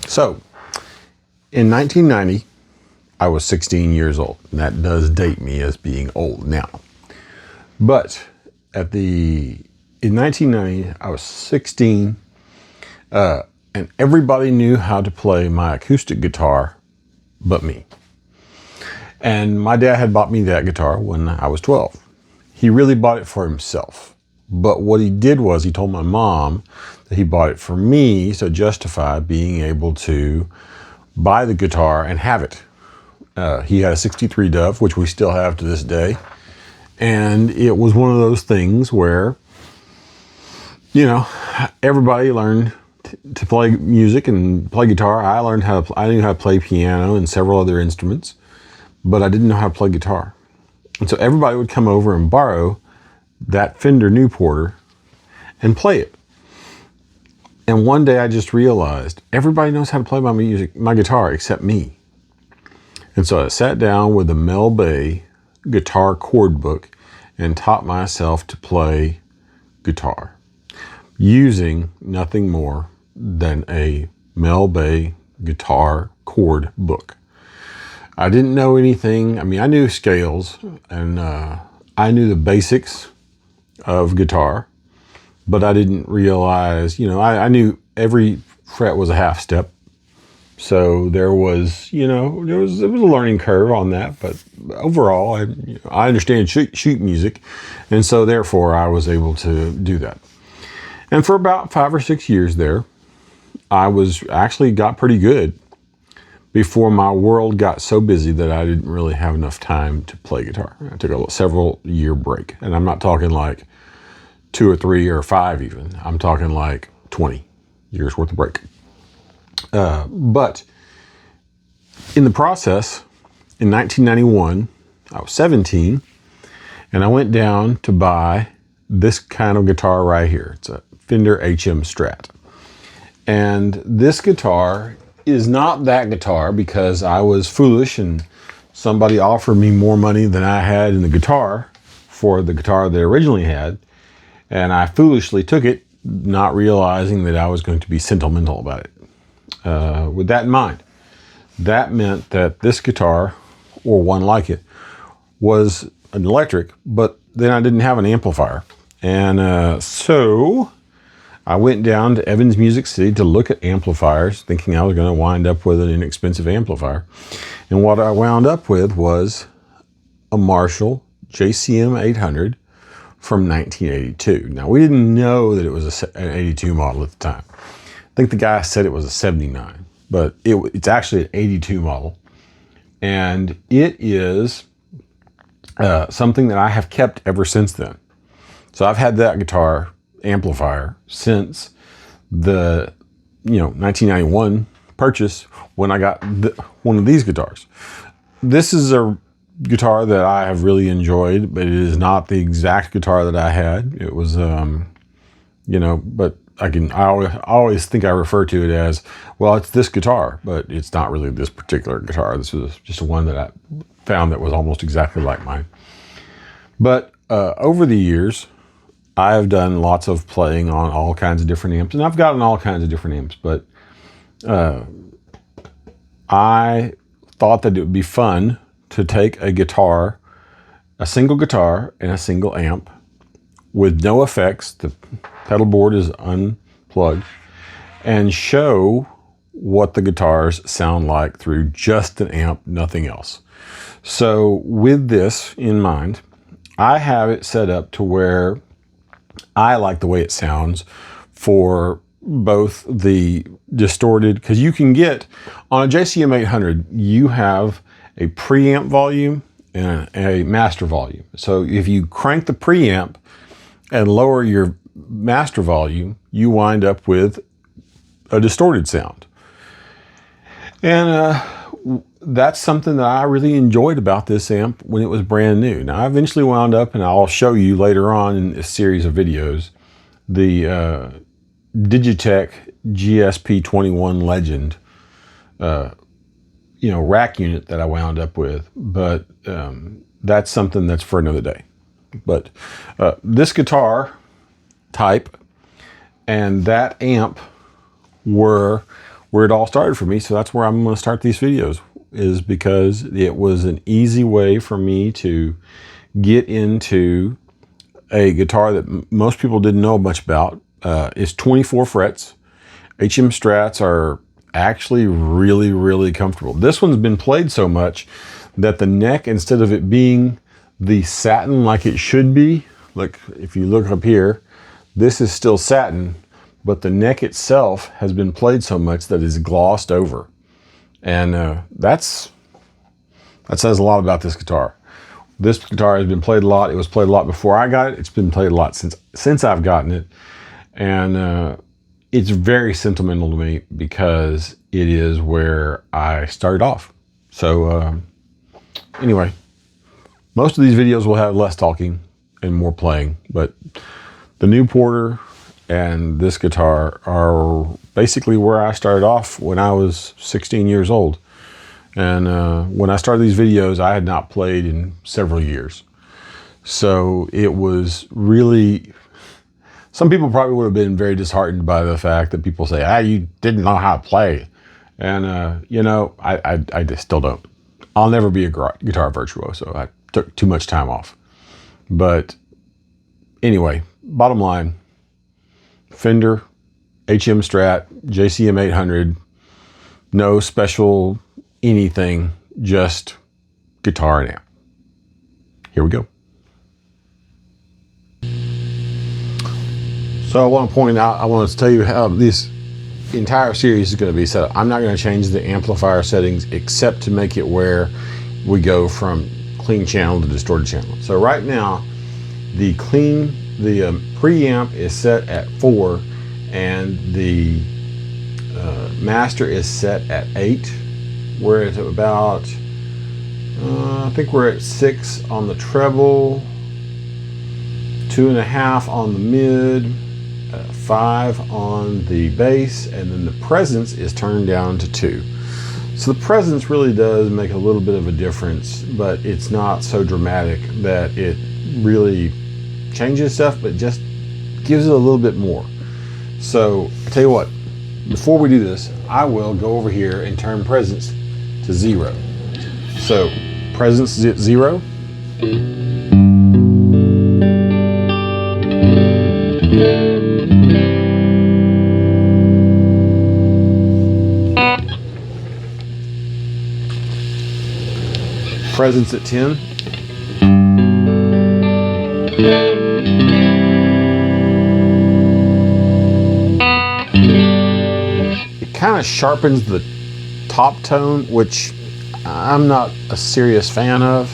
So, in 1990, I was 16 years old. And that does date me as being old now. But in 1990, I was 16, and everybody knew how to play my acoustic guitar but me. And my dad had bought me that guitar when I was 12. He really bought it for himself. But what he did was he told my mom that he bought it for me to justify being able to buy the guitar and have it. He had a 63 Dove, which we still have to this day. And it was one of those things where, you know, everybody learned to play music and play guitar. I knew how to play piano and several other instruments, but I didn't know how to play guitar. And so everybody would come over and borrow that Fender Newporter and play it. And one day I just realized everybody knows how to play my guitar except me. And so I sat down with the Mel Bay guitar chord book and taught myself to play guitar using nothing more than a Mel Bay guitar chord book. I didn't know anything. I mean, I knew scales and I knew the basics of guitar, but I didn't realize, I knew every fret was a half step. So there was, it was a learning curve on that, but overall, I understand sheet music. And so therefore I was able to do that. And for about 5 or 6 years there, I got pretty good before my world got so busy that I didn't really have enough time to play guitar. I took a several year break, and I'm not talking like 2 or 3 or 5 even. I'm talking like 20 years worth of break. But in the process, in 1991, I was 17, and I went down to buy this kind of guitar right here. It's a Fender HM Strat. And this guitar is not that guitar because I was foolish and somebody offered me more money than I had in the guitar for the guitar they originally had. And I foolishly took it, not realizing that I was going to be sentimental about it. With that in mind, that meant that this guitar, or one like it, was an electric, but then I didn't have an amplifier. And so I went down to Evans Music City to look at amplifiers, thinking I was going to wind up with an inexpensive amplifier. And what I wound up with was a Marshall JCM800 from 1982. Now, we didn't know that it was an 82 model at the time. I think the guy said it was a 79, but it's actually an 82 model. And it is something that I have kept ever since then. So I've had that guitar amplifier since the 1991 purchase when I got one of these guitars. This is a guitar that I have really enjoyed, but it is not the exact guitar that I had. It was but I always think I refer to it as, well, it's this guitar, but it's not really this particular guitar. This was just one that I found that was almost exactly like mine. But over the years, I have done lots of playing on all kinds of different amps, and I've gotten all kinds of different amps, but I thought that it would be fun to take a single guitar and a single amp with no effects, the pedal board is unplugged, and show what the guitars sound like through just an amp, nothing else. So with this in mind, I have it set up to where I like the way it sounds for both the distorted, because you can get, on a JCM800, you have a preamp volume and a master volume. So if you crank the preamp and lower your master volume, you wind up with a distorted sound. And that's something that I really enjoyed about this amp when it was brand new. Now, I eventually wound up, and I'll show you later on in a series of videos, the Digitech GSP21 Legend, rack unit that I wound up with. But that's something that's for another day. But this guitar type and that amp were where it all started for me. So that's where I'm going to start these videos, is because it was an easy way for me to get into a guitar that most people didn't know much about. It's 24 frets. HM Strats are actually really, really comfortable. This one's been played so much that the neck, instead of it being the satin like it should be, like if you look up here, this is still satin, but the neck itself has been played so much that it's glossed over. And that says a lot about this guitar. This guitar has been played a lot. It was played a lot before I got it. It's been played a lot since I've gotten it. And it's very sentimental to me because it is where I started off. So anyway, most of these videos will have less talking and more playing, but the Newporter and this guitar are basically where I started off when I was 16 years old. And when I started these videos, I had not played in several years. So it was really, some people probably would have been very disheartened by the fact that people say, ah, you didn't know how to play. And, you know, I just still don't. I'll never be a guitar virtuoso. I took too much time off. But anyway, bottom line, Fender HM Strat JCM800, no special anything, just guitar and amp. Here we go. So I want to point out, I want to tell you how this entire series is going to be set up. I'm not going to change the amplifier settings except to make it where we go from clean channel to distorted channel. So right now, the preamp is set at 4 and the master is set at 8. We're at about, I think we're at 6 on the treble, 2.5 on the mid, 5 on the bass, and then the presence is turned down to 2. So the presence really does make a little bit of a difference, but it's not so dramatic that it really changes stuff, but just gives it a little bit more. So I tell you what, before we do this, I will go over here and turn presence to 0. So presence is at 0. Presence at 10. It kind of sharpens the top tone, which I'm not a serious fan of.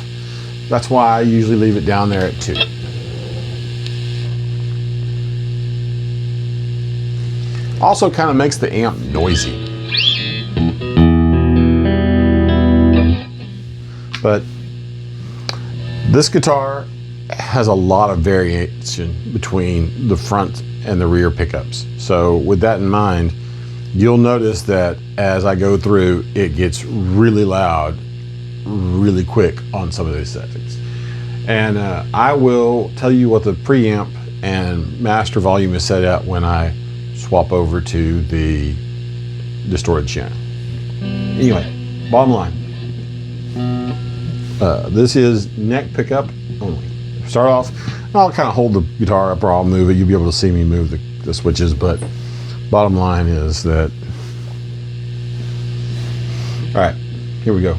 That's why I usually leave it down there at 2. Also kind of makes the amp noisy. But this guitar has a lot of variation between the front and the rear pickups. So with that in mind, you'll notice that as I go through, it gets really loud, really quick on some of these settings. And I will tell you what the preamp and master volume is set at when I swap over to the distorted channel. Anyway, bottom line. This is neck pickup only. Start off, I'll kind of hold the guitar up or I'll move it. You'll be able to see me move the switches, but bottom line is that, all right, here we go.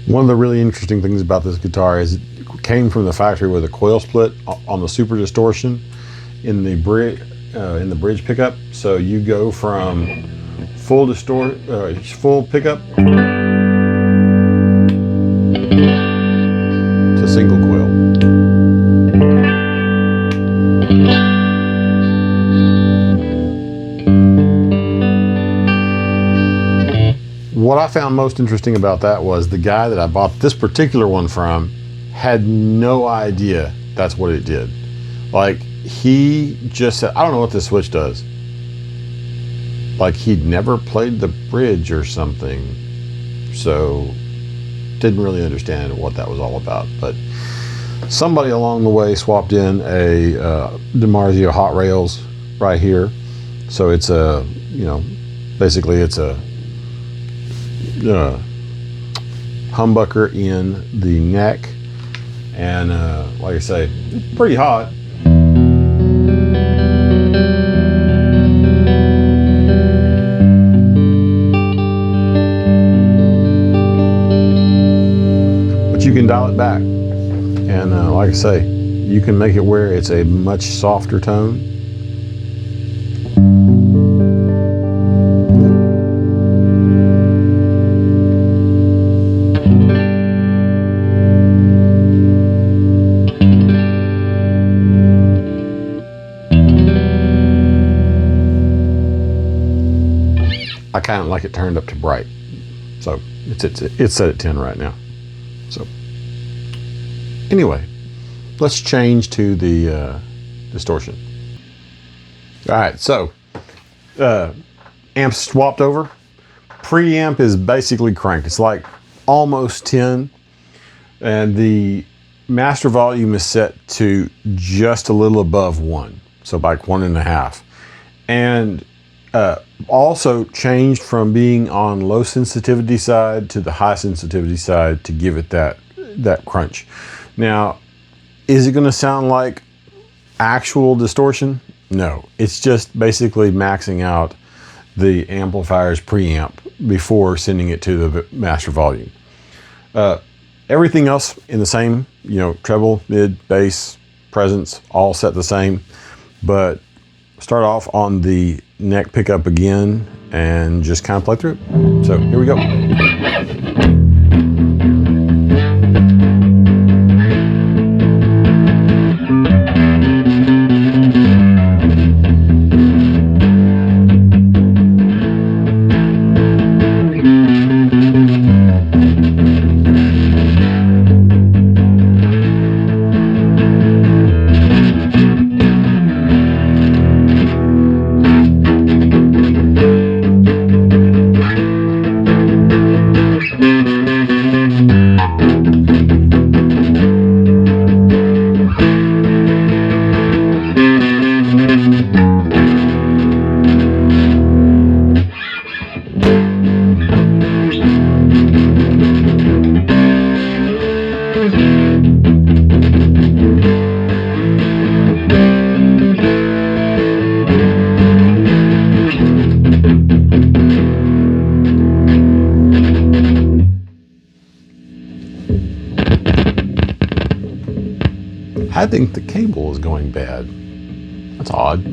One of the really interesting things about this guitar is it came from the factory with a coil split on the super distortion in the bridge pickup. So you go from full pickup to single coil. What I found most interesting about that was the guy that I bought this particular one from had no idea that's what it did. Like, he just said, I don't know what this switch does. Like, he'd never played the bridge or something, so didn't really understand what that was all about. But somebody along the way swapped in a DiMarzio hot rails right here. So it's a, basically it's a humbucker in the neck, and like I say, it's pretty hot. But you can dial it back, and like I say, you can make it where it's a much softer tone. I kind of like it turned up to bright, so it's set at 10 right now. So anyway, let's change to the distortion. All right, so amps swapped over. Preamp is basically cranked. It's like almost 10, and the master volume is set to just a little above 1, so like 1.5, and also changed from being on low sensitivity side to the high sensitivity side to give it that crunch. Now, is it going to sound like actual distortion? No, it's just basically maxing out the amplifier's preamp before sending it to the master volume. Everything else in the same, treble, mid, bass, presence, all set the same, but start off on the neck pickup again and just kind of play through it. So here we go. I think the cable is going bad. That's odd.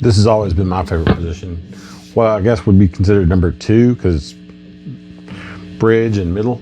This has always been my favorite position. Well, I guess would be considered number 2 because bridge and middle.